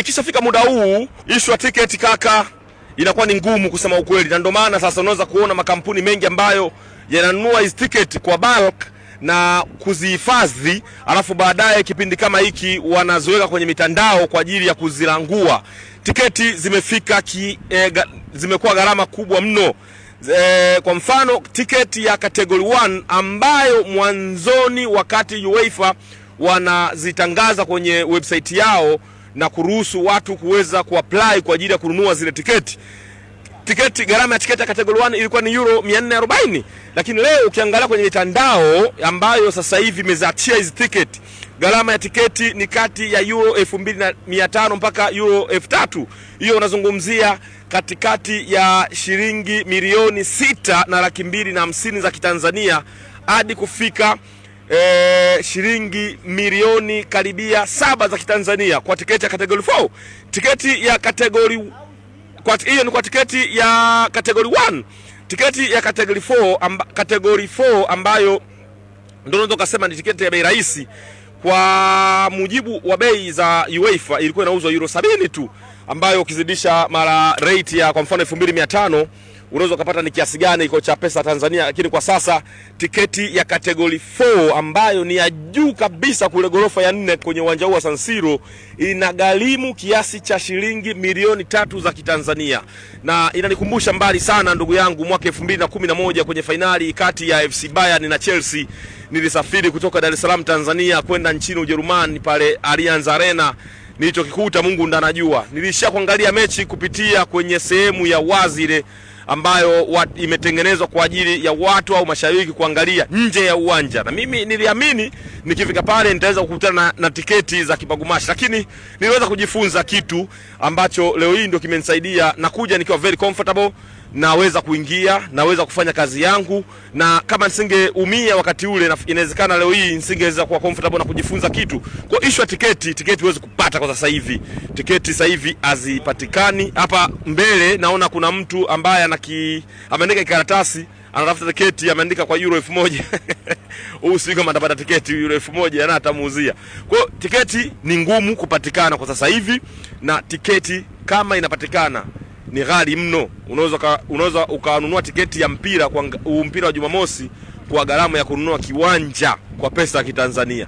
ikishafika muda huu issue ya tiketi kaka inakuwa ni ngumu kusema ukweli, na ndio maana sasa unaweza kuona makampuni mengi ambayo yananunua hizo tiketi kwa bulk na kuzihifadhi, alafu baadaye kipindi kama hiki wanaziweka kwenye mitandao kwa ajili ya kuzilangua. Tiketi zimefika zimekuwa gharama kubwa mno. Kwa mfano tiketi ya category 1 ambayo mwanzoni wakati UEFA wanazitangaza kwenye website yao na kuruhusu watu kuweza kuapply kwa ajili ya kununua zile tiketi, gharama ya tiketi ya category 1 ilikuwa ni euro 440, lakini leo ukiangalia kwenye mitandao ambayo sasa hivi imezatia hizi tiketi, gharama ya tiketi ni kati ya euro 2500 mpaka euro 3000. Hiyo unazungumzia katikati ya shilingi milioni 6,250,000 za Kitanzania hadi kufika shilingi milioni karibia 7 za Kitanzania kwa tiketi ya category 4. Tiketi ya category hiyo ni kwa tiketi ya category 1. Tiketi ya category 4 ambayo ndio unaweza kusema ni tiketi ya bei rahisi, kwa mujibu wa bei za UEFA ilikuwa inauzwa euro 70 tu, ambayo ukizidisha mara rate ya kwa mfano 2500 unaweza kupata ni kiasi gani iko cha pesa Tanzania. Lakini kwa sasa tiketi ya category 4 ambayo ni ya juu kabisa kule gorofa ya 4 kwenye uwanja huu wa San Siro inagharimu kiasi cha shilingi milioni 3 za Kitanzania. Na inanikumbusha mbali sana ndugu yangu, mwaka 2011 kwenye finali kati ya FC Bayern na Chelsea, nilisafiri kutoka Dar es Salaam Tanzania kwenda nchini Ujerumani pale Allianz Arena. Nilichokikuta Mungu ndo anajua. Nilishia kuangalia mechi kupitia kwenye sehemu ya wazi ile ambayo imetengenezwa kwa ajili ya watu au mashabiki kuangalia nje ya uwanja, na mimi niliamini nikifika pale nitaweza kukutana na tiketi za kipagumashi, lakini niliweza kujifunza kitu ambacho leo hii ndio kimenisaidia na kuja nikiwa very comfortable, naweza kuingia, naweza kufanya kazi yangu, na kama nisingeumia wakati ule inawezekana leo hii nisingeweza kuwa comfortable na kujifunza kitu. Kwa issue ya tiketi huwezi kupata kwa sasa hivi. Tiketi sasa hivi hazipatikani. Hapa mbele naona kuna mtu ambaye ameandika karatasi anatafuta tiketi, ameandika kwa euro 1000. Usiku kama atapata tiketi euro 1000 na atamuuzia. Kwa hiyo tiketi ni ngumu kupatikana kwa sasa hivi, na tiketi kama inapatikana ni ghali mno. Unaweza ukanunua tiketi ya mpira wa Jumamosi kwa gharama ya kununua kiwanja kwa pesa ya Kitanzania.